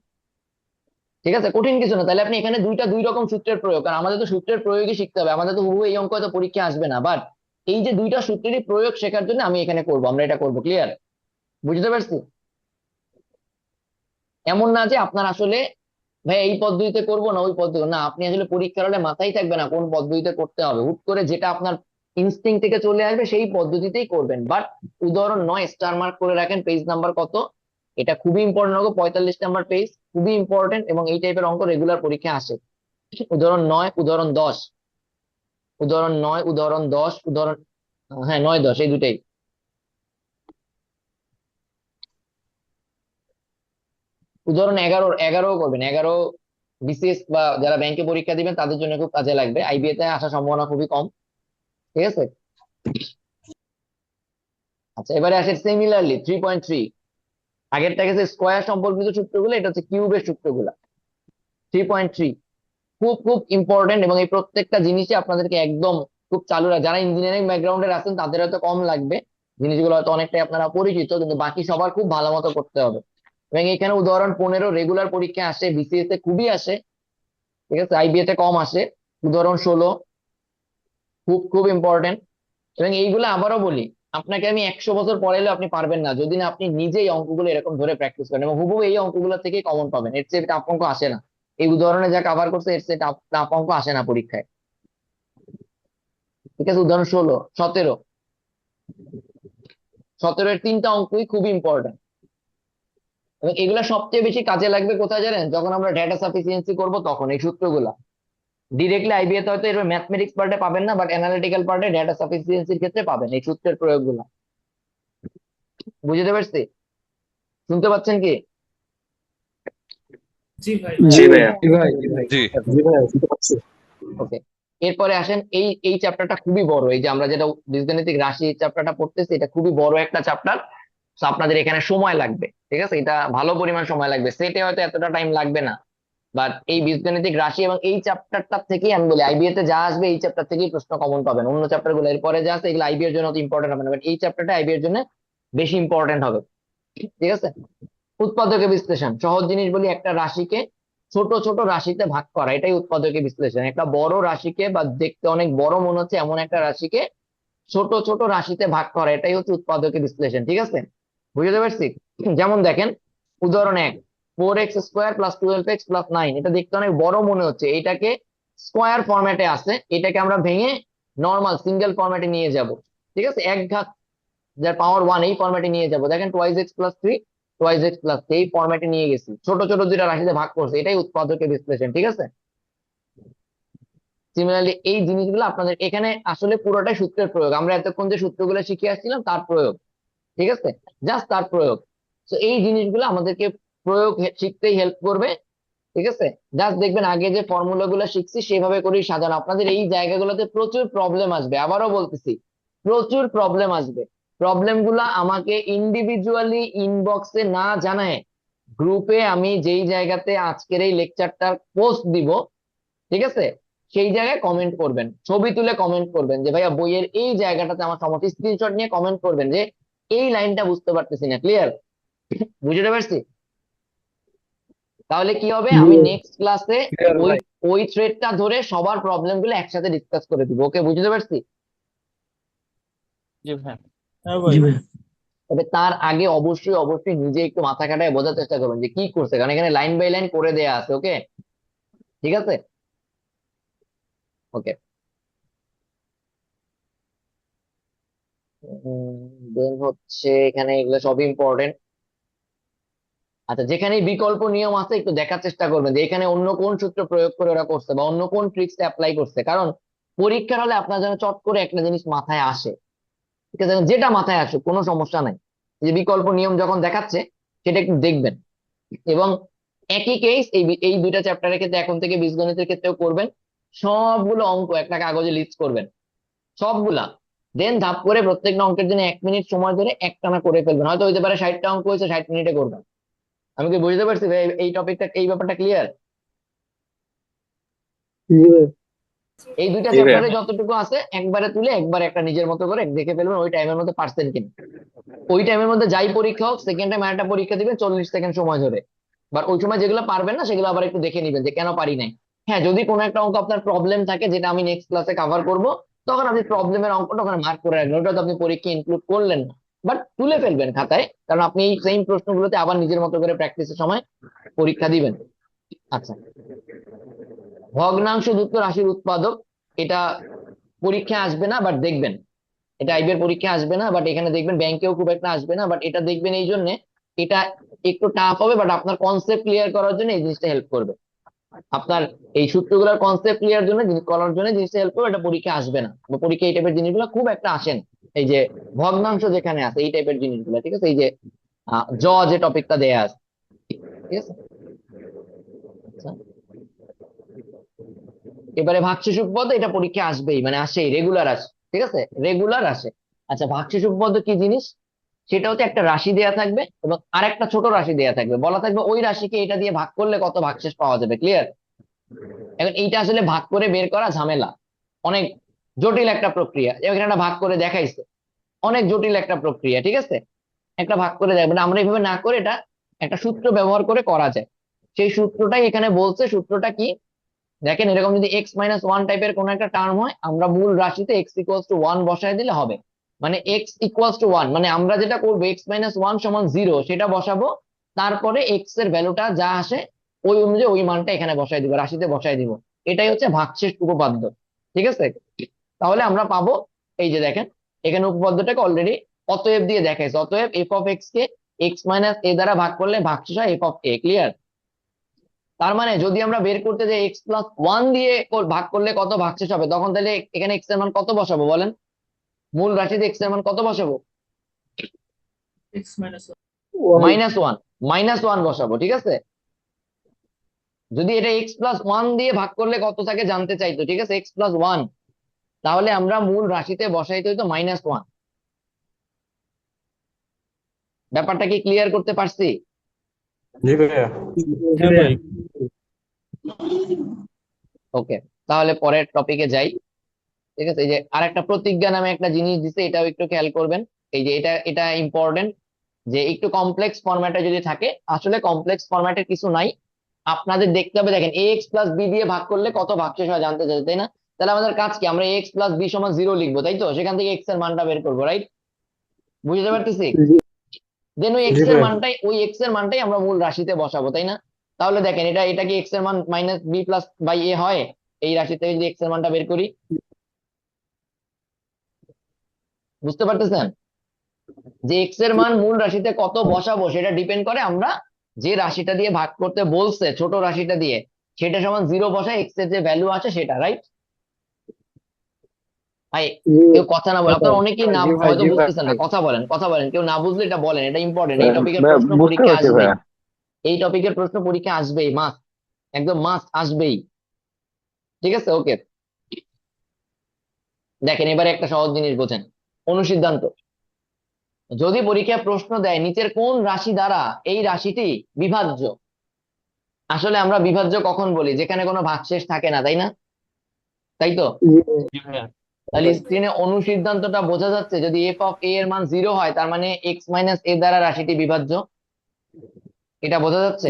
ঠিক আছে, কঠিন কিছু না। তাহলে আপনি এখানে দুই রকম সূত্রের প্রয়োগ, কারণ আমাদের তো সূত্রের প্রয়োগই শিখতে হবে, আমাদের তো হুবহু এই অঙ্ক হয়তো পরীক্ষা আসবে না, বাট এই যে দুইটা সূত্রেরই প্রয়োগ শেখার জন্য আমি এখানে করবো, আমরা এটা করবো। ক্লিয়ার? বুঝতে পারছি? এমন না যে আপনার আসলে ভাই এই পদ্ধতিতে করবো না ওই পদ্ধতি, না, আপনি আসলে পরীক্ষার হলে মাথায় থাকবে না কোন পদ্ধতিতে করতে হবে, হুট করে যেটা আপনার ইনস্টিং থেকে চলে আসবে সেই পদ্ধতিতেই করবেন। বাট উদাহরণ 9 স্টার মার্ক করে রাখেন, পেজ নাম্বার কত? এটা খুবই ইম্পর্টেন্ট অঙ্ক, 45 নম্বর পেজ, খুবই ইম্পর্টেন্ট, এবং এই টাইপের অঙ্ক রেগুলার পরীক্ষা আসে। উদাহরণ 9, উদাহরণ 10, উদাহরণ 9, উদাহরণ 10, উদাহরণ, হ্যাঁ 9, 10, এই দুটাই। উদাহরণ 11 করবেন। 11 বিসিএস বা যারা ব্যাংকে পরীক্ষা দিবেন তাদের জন্য খুব কাজে লাগবে, আইবিএ তে আসার সম্ভাবনা খুবই কম। ঠিক আছে? আচ্ছা, এবারে আসে সিমিলারলি 3.3, আগেরটা গেছে স্কোয়ার সম্পর্কিত সূত্রগুলো, এটা হচ্ছে কিউবের সূত্রগুলো। 3.3 খুব খুব ইম্পর্টেন্ট, এবং এই প্রত্যেকটা জিনিসই আপনাদেরকে একদম খুব চালু রাখা, যারা ইঞ্জিনিয়ারিং ব্যাকগ্রাউন্ডের আছেন তাদের হয়তো কম লাগবে, জিনিসগুলো হয়তো অনেকটাই আপনারা পরিচিত, কিন্তু বাকি সবার খুব ভালো মতো করতে হবে। এবং এখানে উদাহরণ 15 রেগুলার পরীক্ষা আসে, বিসিএস এ খুবই আসে, ঠিক আছে, আইবিএ তে কম আসে। উদাহরণ 16 খুব খুব ইম্পর্টেন্ট। এবং এইগুলো আবারও বলি, আপনাকে আমি 100 বছর পড়াইলেও আপনি পারবেন না যদি না আপনি নিজেই অঙ্কগুলো এরকম ধরে প্র্যাকটিস করেন, এবং হুবহু এই অঙ্কগুলো থেকেই কমন পাবেন, এর চেয়ে টাফ অঙ্ক আসে না। এই উদাহরণে যা কভার করছে এর চেয়ে টাফ টাফ অঙ্ক আসে না পরীক্ষায়। ঠিক আছে, উদাহরণ 16, 17, 17 এর তিনটা অঙ্কই খুবই ইম্পর্টেন্ট, এবং এগুলা সবচেয়ে বেশি কাজে লাগবে কোথায় জানেন? যখন আমরা ডেটা সাফিসিয়েন্সি করবো তখন এই সূত্রগুলা ডিরেক্টলি আইবিএ তে হয়তো এর ম্যাথমেটিক্স পার্টে পাবেন না, বাট অ্যানালিটিক্যাল পার্টে ডেটা সাফিসিয়েন্সির ক্ষেত্রে পাবেন এই সূত্রের প্রয়োগগুলো। বুঝতে পারছি? শুনতে পাচ্ছেন কি? জি ভাই। জি ভাইয়া। জি ভাই জি ভাই জি। জি ভাইয়া, শুনতে পাচ্ছি। ওকে, এরপরে আসেন, এই চ্যাপ্টারটা খুবই বড়, এই যে আমরা যেটা বীজগণিতিক রাশি চ্যাপ্টারটা পড়তেছি এটা খুবই বড় একটা চ্যাপ্টার। তো আপনাদের এখানে সময় লাগবে, ঠিক আছে, এটা ভালো পরিমাণ সময় লাগবে, সেটে হয়তো এতটা টাইম লাগবে না, বাট এই বীজগণিতিক রাশি এবং এই চ্যাপ্টারটা থেকেই আমি বলি আইবিএ তে যা আসবে এই চ্যাপ্টার থেকেই প্রশ্ন কমন পাবেন। অন্য চ্যাপ্টার গুলো এরপরে যা আছে এগুলো আইবিএ এর জন্য ইম্পর্টেন্ট হবে না, বাট এই চ্যাপ্টারটা আইবিএ এর জন্য বেশি ইম্পর্টেন্ট হবে। ঠিক আছে? উৎপাদকে বিশ্লেষণ, সহজ জিনিস বলি, একটা রাশিকে ছোট ছোট রাশিতে ভাগ করা, এটাই উৎপাদকে বিশ্লেষণ। একটা বড় রাশিকে বা দেখতে অনেক বড় মনে হচ্ছে এমন একটা রাশিকে ছোট ছোট রাশিতে ভাগ করা, এটাই হচ্ছে উৎপাদকে বিশ্লেষণ। ঠিক আছে? বুঝতে পারছি? যেমন দেখেন উদাহরণ 1, 4x² + 12x + 9, এটা দেখতে অনেক বড় মনে হচ্ছে, এটাকে স্কোয়ার ফরম্যাটে আছে, এটাকে আমরা ভেঙে নর্মাল সিঙ্গেল ফরম্যাটে নিয়ে যাব। ঠিক আছে, এক ঘাত যার পাওয়ার 1 এই ফরম্যাটে নিয়ে যাব। দেখেন 2x + 3, 2x + 3 এই ফরম্যাটে নিয়ে গেছি, ছোট ছোট দুইটা রাশিতে ভাগ করছে, এটাই উৎপাদকের বিশ্লেষণ। ঠিক আছে? সিমিলারলি এই জিনিসগুলো আপনাদের এখানে আসলে পুরোটাই সূত্রের প্রয়োগ, আমরা এতক্ষণ যে সূত্রগুলো শিখে আসছিলাম তার প্রয়োগ। ঠিক আছে, জাস্ট তার প্রয়োগ। তো এই জিনিসগুলো আমাদেরকে প্রয়োগ শিখতেই হেল্প করবে। ঠিক আছে, জাস্ট দেখবেন আগে যে ফর্মুলা গুলো শিখছি সেভাবে করেই সাজানো, আপনাদের এই জায়গাগুলোতে প্রচুর প্রবলেম আসবে, আবারও বলতেছি প্রচুর প্রবলেম আসবে। প্রবলেম গুলা আমাকে ইন্ডিভিজুয়ালি ইনবক্সে না জানায় গ্রুপে আমি যেই জায়গাতে আজকের এই লেকচারটার পোস্ট দিব, ঠিক আছে, সেই জায়গায় কমেন্ট করবেন, ছবি তুলে কমেন্ট করবেন যে ভাইয়া বইয়ের এই জায়গাটাতে আমার সমস্যা, স্ক্রিনশট নিয়ে কমেন্ট করবেন যে এই লাইনটা বুঝতে পারতেছি না, ক্লিয়ার? বুঝতে পারছি? তাহলে কি হবে, আমি নেক্সট ক্লাসে ক্লিয়ার ওই ভাই। ওই থ্রেডটা ধরে সবার প্রবলেম গুলো একসাথে ডিসকাস করে দিব। ওকে, বুঝতে পারছি? জি ভাই। জি ভাই। তবে তার আগে অবশ্যই অবশ্যই নিজে একটু মাথা খাটায় বোঝার চেষ্টা করবেন যে কি করছে, কারণ এখানে লাইন বাই লাইন করে দেয়া আছে। ওকে, ঠিক আছে, ওকে। দেন হচ্ছে এখানে এগুলো সবই ইম্পর্টেন্ট। আচ্ছা, যেখানে বিকল্প নিয়ম আছে একটু দেখার চেষ্টা করবেন যে এখানে অন্য কোন সূত্র প্রয়োগ করে ওরা করছে বা অন্য কোন ট্রিক্স অ্যাপ্লাই করছে, কারণ পরীক্ষার হলে আপনার যেন চট করে একটা জিনিস মাথায় আসে। ঠিক আছে, যেটা মাথায় আসুক কোনো সমস্যা নাই, যে বিকল্প নিয়ম যখন দেখাচ্ছে সেটা একটু দেখবেন। এবং একই কেস এই দুইটা চ্যাপ্টারের ক্ষেত্রে এখন থেকে বীজগণিতের ক্ষেত্রেও করবেন। সবগুলো অঙ্ক একটা কাগজে লিস্ট করবেন, সবগুলা। দেন ধাপ করে প্রত্যেকটা অঙ্কের জন্য 1 মিনিট সময় ধরে একটানা করে ফেলবেন। হয়তো হইতে পারে 60টা অঙ্ক হয়েছে, 60 মিনিটে করবেন। আমি কি বুঝতে পারছি ভাই এই টপিকটা, এই ব্যাপারটা ক্লিয়ার? জি ভাই। এই দুইটা জি ভাই। চ্যাপ্টারে যতটুকু আছে একবারে তুলে একবার একটা নিজের মতো করে দেখে ফেলবেন, ওই টাইমের মধ্যে পারছেন কিনা। ওই টাইমের মধ্যে যাই পরীক্ষা হোক, সেকেন্ড টাইম একটা পরীক্ষা দিবেন 40 সেকেন্ড সময় ধরে। বাট ওই সময় যেগুলো পারবেন না সেগুলো আবার একটু দেখে নিবেন যে কেন পারি নাই। হ্যাঁ, যদি কোনো একটা অঙ্ক আপনার প্রবলেম থাকে যেটা আমি নেক্সট ক্লাসে কভার করব, তখন আপনি প্রবলেমের অঙ্কটা ওখানে মার্ক করে রাখবেন, ওটা তো আপনি পরীক্ষা ইনক্লুড করলেন না, বাট তুলে ফেলবেন খাতায়, কারণ আপনি এই সেম প্রশ্নগুলোতে আবার নিজের মতো করে প্র্যাকটিসের সময় পরীক্ষা দিবেন। আচ্ছা, ভগ্নাংশ যুক্ত রাশির উৎপাদক, এটা পরীক্ষা আসবে না বাট দেখবেন। এটা আইবির পরীক্ষা আসবে না, বাট এখানে দেখবেন ব্যাংকেও খুব একটা আসবে না, বাট এটা দেখবেন এই জন্য এটা একটু টাফ হবে, বাট আপনার কনসেপ্ট ক্লিয়ার করার জন্য এই জিনিসটা হেল্প করবে। আপনার এই সূত্রগুলোর কনসেপ্ট ক্লিয়ার করার জন্য জিনিসটা হেল্প করবে। এটা পরীক্ষা আসবে না, বা পরীক্ষা এই টাইপের জিনিসগুলো খুব একটা আসেন। এই যে ভগ্নাংশ যেখানে আছে এই টাইপের জিনিসগুলো, ঠিক আছে, এই যে যে টপিকটা দেয়া আছে, ঠিক আছে। আচ্ছা, এবারে ভাগশেষ উপপাদ্য, এটা পরীক্ষা আসবেই, মানে আসেই, রেগুলার আসে, ঠিক আছে, রেগুলার আসে। আচ্ছা, ভাগশেষ উপপাদ্য কি জিনিস? সেটা হচ্ছে একটা রাশি দেয়া থাকবে এবং আরেকটা ছোট রাশি দেয়া থাকবে, বলা থাকবে ওই রাশিকে এটা দিয়ে ভাগ করলে কত ভাগশেষ পাওয়া যাবে, ক্লিয়ার? এখন এইটা আসলে ভাগ করে বের করা ঝামেলা, অনেক জটিল একটা প্রক্রিয়া। এখানে একটা ভাগ করে দেখাইছে, অনেক জটিল একটা প্রক্রিয়া, ঠিক আছে। একটা ভাগ করে দেখবেন, আমরা এইভাবে না করে এটা একটা সূত্র ব্যবহার করে করা যায়। সেই সূত্রটাই এখানে বলছে। সূত্রটা কি দেখেন, এরকম যদি x-1 টাইপের কোন একটা টার্ম হয়, আমরা মূল রাশিতে x=1 বসায় দিলে হবে। মানে x=1, মানে আমরা যেটা করবো x-1 সমান 0 সেটা বসাবো, তারপরে x এর ভ্যালুটা যা আসে ওই অনুযায়ী ওই মানটা এখানে বসায় দিব, রাশিতে বসায় দিব। এটাই হচ্ছে ভাগশেষ উপপাদ্য, ঠিক আছে। তাহলে আমরা পাবো, এই যে দেখেন এখানে উপপাদ্যটাকে অলরেডি অতএব দিয়ে দেখাইছে। অতএব f(x) কে x-a দ্বারা ভাগ করলে ভাগশেষ হয় f(a), ক্লিয়ার? তার মানে যদি আমরা বের করতে যাই x+1 দিয়ে ভাগ করলে কত ভাগশেষ হবে, তখন তাহলে এখানে x এর মান কত বসাবো বলেন? মূল রাশিতে x এর মান কত বসাবো? x minus 1 one. -1, -1 বসাবো, ঠিক আছে। যদি এটা x+1 দিয়ে ভাগ করলে কত থাকে জানতে চাইতো, ঠিক আছে, x+1, তাহলে আমরা মূল রাশিতে বসাইতে হইতো -1। ব্যাপারটা কি ক্লিয়ার করতে পারছি? জি ভাইয়া। হ্যাঁ ভাই। ওকে, তাহলে পরের টপিকে যাই। ঠিক আছে, এই যে আরেকটা প্রতিজ্ঞা নামে একটা জিনিস দিছে, এটাও একটু খেয়াল করবেন। এই যে এটা এটা ইম্পর্টেন্ট, যে একটু কমপ্লেক্স ফরম্যাটে যদি থাকে, আসলে কমপ্লেক্স ফরম্যাটের কিছু নাই। আপনাদের দেখতে হবে, দেখেন ax+b দিয়ে ভাগ করলে কত ভাগশেষ হয় জানতে চাই, তাই না? তাহলে আমাদের কাজ কি, আমরা ax+b সমান 0 লিখবো, তাই তো? সেখান থেকে x এর মানটা বের করবো, রাইট? বুঝতে পারতেছি? জি। দেন ওই x জি এর ভাইয়া। মানটাই আমরা মূল রাশিতে বসাবো, তাই না? তাহলে দেখেন এটা কি x এর মান -b+/a হয়? এই রাশি থেকে যদি x এর মানটা বের করি, বুঝতে পারতেছেন যে x এর মান মূল রাশিতে কত বসাবো সেটা ডিপেন্ড করে আমরা যে রাশিটা দিয়ে ভাগ করতে বলছে, ছোট রাশিটা দিয়ে, সেটা সমান 0 বসায় x এর যে ভ্যালু আছে সেটা, রাইট? ভাই, জি কেউ কথা না বলে, ভাই। আপনারা অনেকেই না জি ভাই। হয়তো জি বুঝতেছেন না, ভাই। কথা বলেন, কথা বলেন, কেউ না বুঝলে এটা বলেন, এটা ইম্পর্টেন্ট। এই টপিকের ভাইয়া প্রশ্ন বুঝতে পরীক্ষা পারছি আসবেই, ভাইয়া। এই টপিকের প্রশ্ন পরীক্ষা আসবেই, মাস্ট, একদম মাস্ট আসবেই, ঠিক আছে, ওকে। দেখেন এবারে একটা সহজ জিনিস বোঝেন, অনুসিদ্ধান্ত। যদি পরীক্ষায় প্রশ্ন দেয় নিচের কোন রাশি দ্বারা এই রাশিটি বিভাজ্য, আসলে আমরা বিভাজ্য কখন বলি, যেখানে কোনো ভাগশেষ থাকে না, তাই না? তাই তো? জি জি ভাইয়া। তাহলে স্ক্রিনে অনুসিদ্ধান্তটা বোঝা যাচ্ছে, যদি এফ অফ এ এর মান 0 হয় তার মানে এক্স মাইনাস এ দ্বারা রাশিটি বিভাজ্য, এটা বোঝা যাচ্ছে।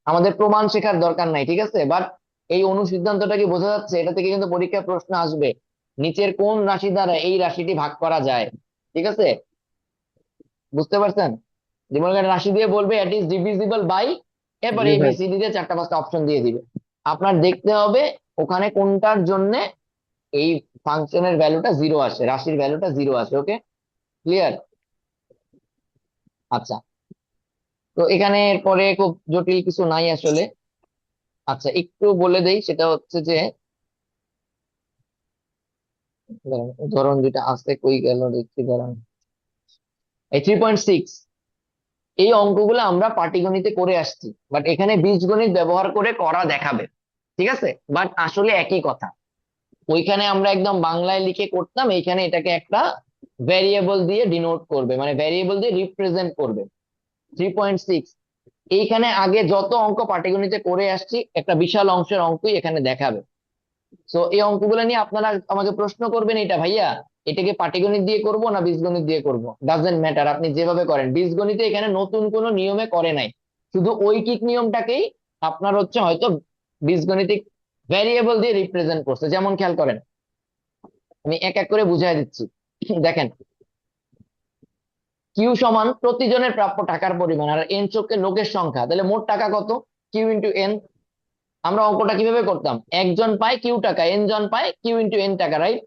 আমাদের প্রমাণ শেখার দরকার নাই, ঠিক আছে, বাট এই অনুসিদ্ধান্তটা কি বোঝা যাচ্ছে? এটা থেকে কিন্তু পরীক্ষায় প্রশ্ন আসবে, নিচের কোন রাশি দ্বারা এই রাশিটি ভাগ করা যায়, ঠিক আছে, বুঝতে পারছেন? যেমন এখানে রাশি দিয়ে বলবে ইট ইজ ডিভিজিবল বাই, এরপর জি এ বি ভাই। সি ডি দিয়ে 4টা 5টা অপশন দিয়ে দিবে। আপনার দেখতে হবে ওখানে কোনটার জন্য এই ফাংশনের ভ্যালুটা 0 আসে, রাশির ভ্যালুটা 0 আসে। ওকে, ক্লিয়ার? আচ্ছা, তো এখানে পরে খুব জটিল কিছু নাই আসলে। আচ্ছা, একটু বলে দেই, সেটা হচ্ছে যে দাঁড়ান, উদাহরণ যেটা আছে কই গেল দেখছি, দাঁড়ান। এই 3.6, এই অঙ্কগুলো আমরা পাটিগণিতে করে আসছি, বাট এখানে বীজগণিত ব্যবহার করে করা দেখাবে, ঠিক আছে, বাট আসলে একই কথা। ওইখানে আমরা একদম বাংলায় লিখে করতাম, এইখানে এটাকে একটা ভ্যারিয়েবল দিয়ে ডিনোট করবে, মানে ভ্যারিয়েবল দিয়ে রিপ্রেজেন্ট করবে। 3.6, এইখানে আগে যত অঙ্ক পাটিগণিতে করে আসছি একটা বিশাল অংশের অঙ্কই এখানে দেখাবে। সো এই অঙ্কগুলো নিয়ে আপনারা আমাকে প্রশ্ন করবেন, এটা ভাইয়া এটাকে পাটিগণিত দিয়ে করব না বীজগণিত দিয়ে করব, ডাজেন্ট ম্যাটার, আপনি যেভাবে করেন। বীজগণিতে এখানে নতুন কোনো নিয়মে করে নাই, শুধু ঐকিক নিয়মটাকেই আপনার হচ্ছে হয়তো বীজগণিতিক ভ্যারিয়েবল দিয়ে রিপ্রেজেন্ট করছে। যেমন খেয়াল করেন, আমি এক এক করে বুঝাই দিচ্ছি। দেখেন, কিউ সমান প্রতিজনের প্রাপ্য টাকার পরিমাণ, আর এন চোখে লোকের সংখ্যা, তাহলে মোট টাকা কত? Q into N. আমরা অঙ্কটা কিভাবে করতাম, একজন পায় কিউ টাকা, এন জন পায় কিউ ইন্টু এন টাকা, রাইট?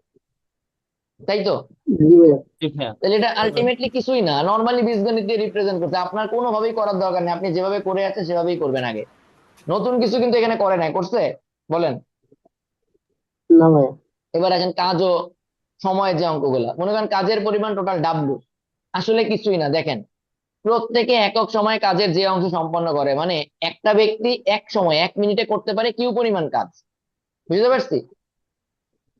তাই তো? জি ভাইয়া। জি ভাইয়া। তাহলে এটা আলটিমেটলি কিছুই না, নর্মালি বীজগণিত দিয়ে রিপ্রেজেন্ট করতে আপনার কোনোভাবেই করার দরকার নেই, আপনি যেভাবে করে আছেন সেভাবেই করবেন আগে। নতুন কিছু কিন্তু এখানে করে নাই, করছে? বলেন। না ভাইয়া। এবার আসেন কাজ ও সময়ের যে অঙ্কগুলা, মনে করেন কাজের পরিমাণ টোটাল ডাব্লু, আসলে কিছুই না। দেখেন, প্রত্যেকে একক সময়ে কাজের যে অংশ সম্পন্ন করে, মানে একটা ব্যক্তি এক সময় 1 মিনিটে করতে পারে কিউ পরিমাণ কাজ, বুঝতে পারছি?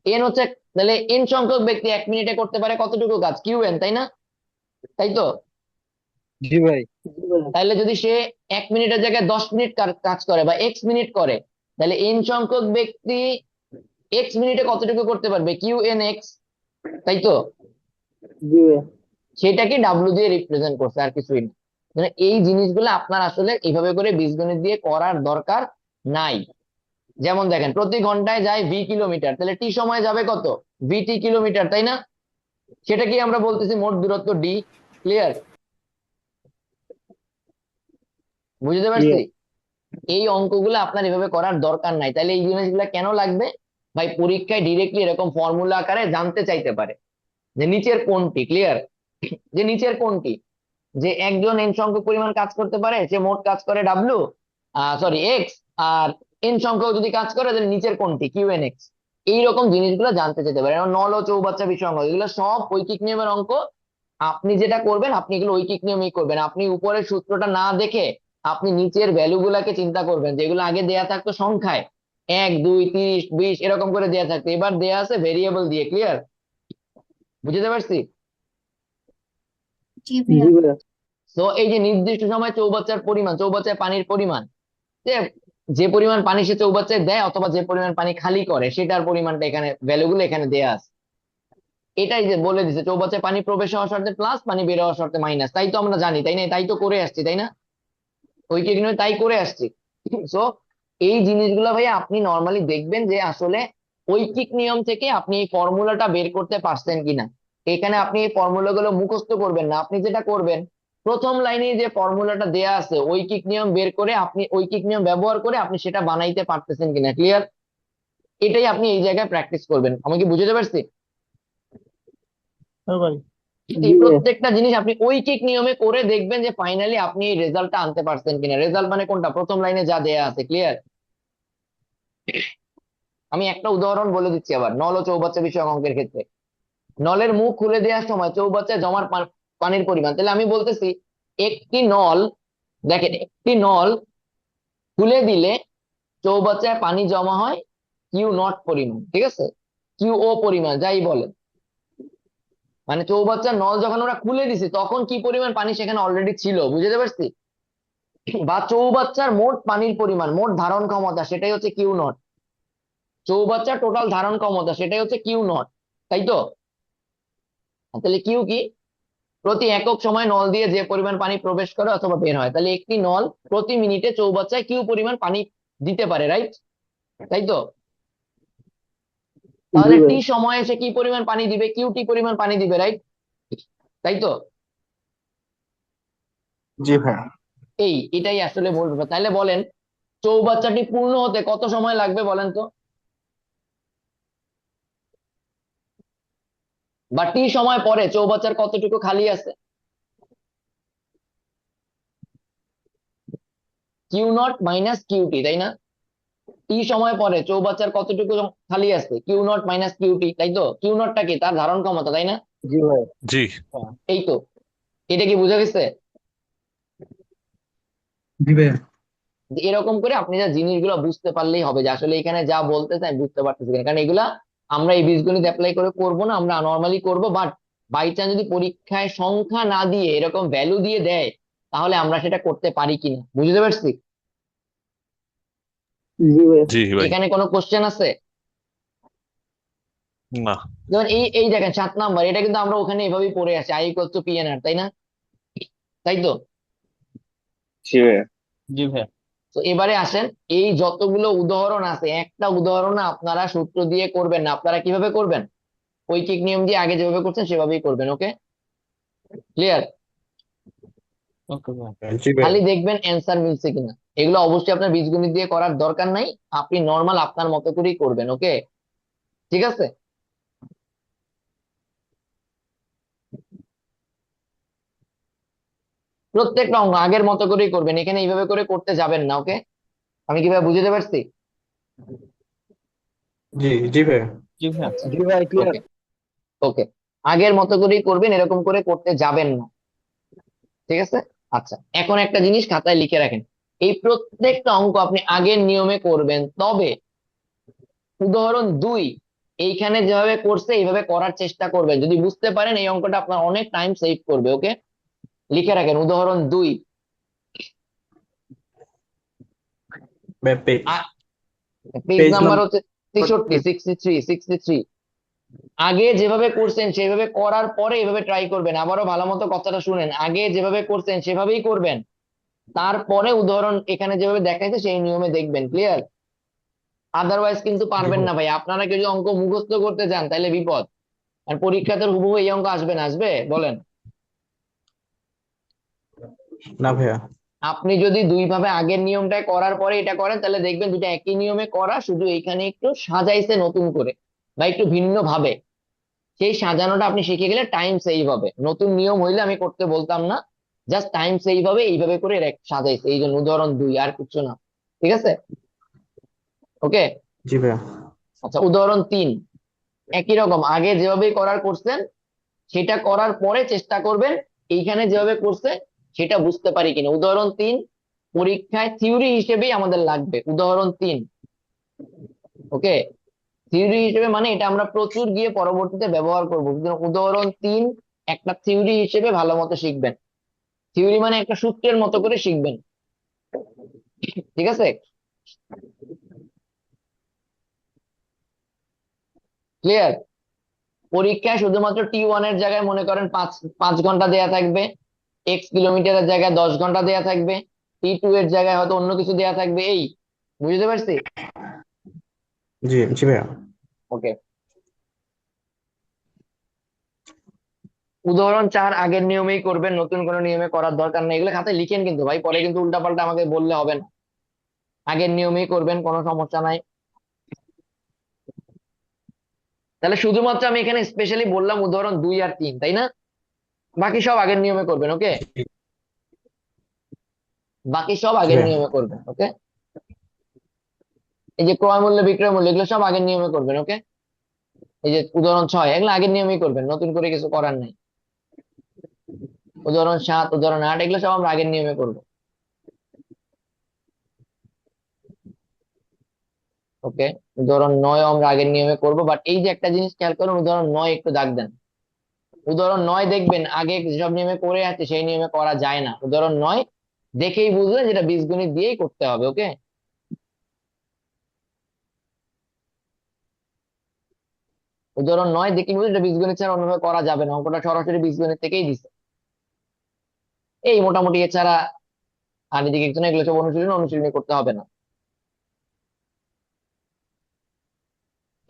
এন হচ্ছে, তাহলে এন সংখ্যক ব্যক্তি 1 মিনিটে করতে পারে কতটুকু কাজ, কিউ এন, তাই না? তাই তো? জি ভাই। জি ভাইয়া। তাহলে যদি সে 1 মিনিটের জায়গায় 10 মিনিট কাজ করে বা এক্স মিনিট করে, তাহলে এন সংখ্যক ব্যক্তি এক্স মিনিটে কতটুকু করতে পারবে, কিউ এন এক্স, তাই তো? জি ভাইয়া। সেটাকে ডাব্লু দিয়ে রিপ্রেজেন্ট করছে, আর কিছুই না। মানে এই জিনিসগুলো আপনার আসলে এইভাবে করে বীজগণিত দিয়ে করার দরকার নাই। যেমন দেখেন, প্রতি ঘন্টায় যায় ভি কিলোমিটার, তাহলে টি সময় যাবে কত, ভিটি কিলোমিটার, তাই না? সেটাকে আমরা বলতেছি মোট দূরত্ব ডি। ক্লিয়ার? বুঝতে জি পারছি? এই অঙ্কগুলো আপনার এভাবে করার দরকার নাই। তাহলে এই জিনিসগুলো কেন লাগবে ভাই? পরীক্ষায় ডিরেক্টলি এরকম ফর্মুলা আকারে জানতে চাইতে পারে যে নিচের কোনটি, ক্লিয়ার, যে নিচের কোনটি, যে একজন এন সংখ্যক পরিমাণ কাজ করতে পারে, সে মোট কাজ করে ডাব্লু, সরি এক্স, আর এন সংখ্যক যদি কাজ করে তাহলে নিচের কোনটি, কিউ এন এক্স। এইরকম জিনিসগুলো জানতে চাইতে পারে। এবং নল ও চৌবাচ্চা বিষয় অঙ্ক, এগুলো সব ঐকিক নিয়মের অঙ্ক। আপনি যেটা করবেন, আপনি এগুলো ঐকিক নিয়মেই করবেন, আপনি উপরের সূত্রটা না দেখে আপনি নিচের ভ্যালু গুলাকে চিন্তা করবেন, যেগুলো আগে দেয়া থাকতো সংখ্যায় 1 2 30 20 এরকম করে দেয়া থাকতো, এবার দেয়া আছে ভেরিয়েবল দিয়ে। ক্লিয়ার? বুঝতে পারছি? জি ভাইয়া। তো এই যে নির্দিষ্ট সময় চৌবাচ্চার পরিমাণ, চৌবাচ্চায় পানির পরিমাণ, যে যে পরিমাণ পানি সে চৌবাচ্চায় দেয় অথবা যে পরিমাণ পানি খালি করে সেটার পরিমাণটা এখানে ভ্যালুগুলো এখানে দেয়া আছে। এটাই যে বলে দিছে চৌবাচ্চায় পানি প্রবেশ হওয়ার শর্তে প্লাস, পানি বের হওয়ার শর্তে মাইনাস, তাই তো আমরা জানি, তাই না? তাই তো করে আসছি, তাই না? ঐকিক নিয়মে তাই করে আসছি। সো এই জিনিসগুলো ভাই আপনি নর্মালি দেখবেন যে আসলে ঐকিক নিয়ম থেকে আপনি এই ফর্মুলাটা বের করতে পারছেন কিনা। এখানে আপনি এই ফর্মুলাগুলো মুখস্থ করবেন না, আপনি যেটা করবেন প্রথম লাইনে যে ফর্মুলাটা দেয়া আছে ঐকিক নিয়ম বের করে, আপনি ঐকিক নিয়ম ব্যবহার করে আপনি সেটা বানাইতে পারতেছেন কিনা। ক্লিয়ার? এটাই আপনি এই জায়গায় প্র্যাকটিস করবেন। আমি কি বুঝতে পারছি? হ্যাঁ ভাই। এই জি ভাইয়া। প্রত্যেকটা জিনিস আপনি ঐকিক নিয়মে করে দেখবেন যে ফাইনালি আপনি এই রেজাল্টটা আনতে পারছেন কিনা। রেজাল্ট মানে কোনটা, প্রথম লাইনে যা দেয়া আছে। ক্লিয়ার? আমি একটা উদাহরণ বলে দিচ্ছি আবার, নল ও চৌবাচ্চা বিষয়ক অঙ্কের ক্ষেত্রে। নলের মুখ খুলে দেওয়ার সময় চৌবাচ্চায় জমার পানির পরিমাণ, তাহলে আমি বলতেছি একটি নল, দেখেন একটি নল খুলে দিলে চৌবাচ্চায় পানি জমা হয় কিউ নট পরিমাণ, ঠিক আছে, কিউ ও পরিমাণ যাই বলেন, মানে চৌবাচ্চার নল যখন ওরা খুলে দিছে তখন কি পরিমাণ পানি সেখানে অলরেডি ছিল, বুঝতে পারছি? বা চৌবাচ্চার মোট পানির পরিমাণ, মোট ধারণ ক্ষমতা, সেটাই হচ্ছে কিউ নট। চৌবাচ্চার টোটাল ধারণ ক্ষমতা সেটাই হচ্ছে কিউ নট, তাই তো? তাহলে কিউ কি? প্রতি একক সময় নল দিয়ে যে পরিমাণ পানি প্রবেশ করে অথবা বের হয়, তাহলে একটি নল প্রতি মিনিটে চৌবাচ্চায় কিউ পরিমাণ পানি দিতে পারে, রাইট? তাই তো? জি তাহলে টি ভাইয়া। সময়ে সে কি পরিমাণ পানি দিবে? কিউ টি পরিমাণ পানি দিবে, রাইট? তাই তো? জি ভাইয়া। এটাই আসলে মূল ব্যাপার। তাহলে বলেন চৌবাচ্চাটি পূর্ণ হতে কত সময় লাগবে বলেন তো? বা টি সময় পরে চৌবাচ্চার কতটুকু খালি আছে? কিউ নট মাইনাস কিউটি, তাই না? টি সময় পরে চৌবাচ্চার কতটুকু খালি আছে? কিউ নট মাইনাস কিউটি, তাই তো? কিউ নটটা কি? তার ধারণ ক্ষমতা, তাই না? জি ভাই। জি। হ্যাঁ। এই তো, এটা কি বুঝা গেছে? জি ভাইয়া। এরকম করে আপনি যা জিনিসগুলো বুঝতে পারলেই হবে যে আসলে এখানে যা বলতে চাই বুঝতে পারতেছি কিনা। কারণ এগুলা আমরা এই বীজগণিত অ্যাপ্লাই করে করবো না, আমরা নর্মালি করবো, বাট বাই চান্স যদি পরীক্ষায় সংখ্যা না দিয়ে এরকম ভ্যালু দিয়ে দেয় তাহলে আমরা সেটা করতে পারি কিনা, বুঝতে পারছি? জি ভাইয়া। জি ভাই। এখানে কোনো কোশ্চেন আছে? না। যেমন এই এই দেখেন 7 নাম্বার, এটা কিন্তু আমরা ওখানে এভাবেই পড়ে আসি, I equal to P N R, তাই না? তাই তো? জি ভাইয়া। জি ভাইয়া। তো এবারে আসেন, এই যতগুলো উদাহরণ আছে একটা উদাহরণ আপনারা সূত্র দিয়ে করবেন না, আপনারা কিভাবে করবেন? ঐকিক নিয়ম দিয়ে আগে যেভাবে করছেন সেভাবেই করবেন, ওকে? ক্লিয়ার? ওকে ভাইয়া। জি ভাইয়া। খালি দেখবেন অ্যান্সার মিলছে কিনা। এগুলো অবশ্যই আপনার বীজগণিত দিয়ে করার দরকার নাই, আপনি নর্মাল আপনার মতো করেই করবেন, ওকে? ঠিক আছে? প্রত্যেকটা অঙ্ক আগের মতো করেই করবেন, এখানে এইভাবে করে করতে যাবেন না, ওকে? আমি কিভাবে বুঝতে পারছি? জি জি ভাইয়া। জি ভাইয়া। আচ্ছা, জি ভাই ক্লিয়ার। ওকে, ওকে, আগের মতো করেই করবেন, এরকম করে করতে যাবেন না, ঠিক আছে? আচ্ছা, এখন একটা জিনিস খাতায় লিখে রাখেন, এই প্রত্যেকটা অঙ্ক আপনি আগের নিয়মে করবেন, তবে উদাহরণ 2 এইখানে যেভাবে করছে এইভাবে করার চেষ্টা করবেন। যদি বুঝতে পারেন এই অঙ্কটা আপনার অনেক টাইম সেভ করবে, ওকে? লিখে রাখেন উদাহরণ 2। ভাইয়া পেজ পেজ নাম্বার নাম্বার। হচ্ছে 63, 63, 63। আগে যেভাবে করছেন সেভাবে করার পরে এভাবে ট্রাই করবেন। আবারও ভালো মতো কথাটা শুনেন, আগে যেভাবে করছেন সেভাবেই করবেন, তারপরে উদাহরণ এখানে যেভাবে দেখাইছে সেই নিয়মে দেখবেন, ক্লিয়ার? আদারওয়াইজ কিন্তু জি পারবেন ভাইয়া। না ভাই। আপনারা কেউ যদি অঙ্ক মুখস্থ করতে চান তাহলে বিপদ। আর পরীক্ষাতে হুবহু এই অঙ্ক আসবে না, আসবে বলেন? না ভাইয়া। আপনি যদি দুই ভাবে আগের নিয়মটা করার পরে এটা করেন তাহলে দেখবেন দুটো একই নিয়মে করা, শুধু এইখানে একটু সাজাইছে নতুন করে বা একটু ভিন্ন ভাবে। সেই সাজানোটা আপনি শিখে গেলে টাইম সেভ হবে। নতুন নিয়ম হইলে আমি করতে বলতাম না, জাস্ট টাইম সেভ হবে, এইভাবে করে সাজাইছে, এই জন্য উদাহরণ 2 আর কিছু না, ঠিক আছে? ওকে? জি ভাইয়া। আচ্ছা, উদাহরণ 3 একই রকম, আগে যেভাবে করার করছেন সেটা করার পরে চেষ্টা করবেন এইখানে যেভাবে করছে সেটা বুঝতে পারি কিনা। উদাহরণ 3 পরীক্ষায় থিওরি হিসেবেই আমাদের লাগবে, উদাহরণ 3, ওকে? থিওরি হিসেবে মানে এটা আমরা প্রচুর গিয়ে পরবর্তীতে ব্যবহার করবো, সুতরাং উদাহরণ 3 একটা থিওরি হিসেবে ভালো মতো শিখবেন। থিওরি মানে একটা সূত্রের মতো করে শিখবেন, ঠিক আছে? ক্লিয়ার? পরীক্ষায় শুধুমাত্র T1 এর জায়গায় মনে করেন 5 5 ঘন্টা দেয়া থাকবে, x কিলোমিটারের জায়গায় 10 ঘন্টা দেয়া থাকবে, T2 এর জায়গায় হয়তো অন্য কিছু দেয়া থাকবে, এই বুঝতে পারছি? জি জি ভাইয়া। ওকে, উদাহরণ 4 আগের নিয়মেই করবেন, নতুন কোনো নিয়মে করার দরকার নেই। এগুলো খাতায় লিখেন কিন্তু ভাই, পরে কিন্তু উল্টাপাল্টা আমাকে বললে হবে না। আগের নিয়মেই করবেন, কোনো সমস্যা নাই। তাহলে শুধুমাত্র আমি এখানে স্পেশালি বললাম উদাহরণ 2 আর 3, তাই না? বাকি সব আগের নিয়মে করবেন, ওকে? বাকি সব জি আগের ভাইয়া। নিয়মে করবেন, ওকে? এই যে ক্রয় মূল্য বিক্রয় মূল্য এগুলো সব আগের নিয়মে করবেন, ওকে? এই যে উদাহরণ 6 এগুলো আগের নিয়মেই করবেন, নতুন করে কিছু করার নাই। উদাহরণ 7, উদাহরণ 8 এগুলো সব আমরা আগের নিয়মে করবো, ওকে? উদাহরণ 9 আমরা আগের নিয়মে করবো, বাট এই যে একটা জিনিস খেয়াল করুন, উদাহরণ 9 একটু দাগ দেন। উদাহরণ 9 দেখবেন আগে যেসব নিয়মে করে আছে সেই নিয়মে করা যায় না। উদাহরণ 9 দেখেই বুঝলেন যেটা বীজগণিত দিয়েই করতে হবে, ওকে? উদাহরণ 9 দেখে নিব এটা বীজগণিত ছাড়া অন্যভাবে করা যাবে না, অঙ্কটা সরাসরি বীজগণিত থেকেই দিছে। এই মোটামুটি এছাড়া আর এদিকে কিছু না, এগুলো সব অনুশীলনী করতে হবে না।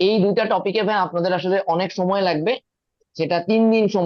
এই দুইটা টপিকে ভাই আপনাদের আসলে অনেক সময় লাগবে, সেটা 3 দিন সময়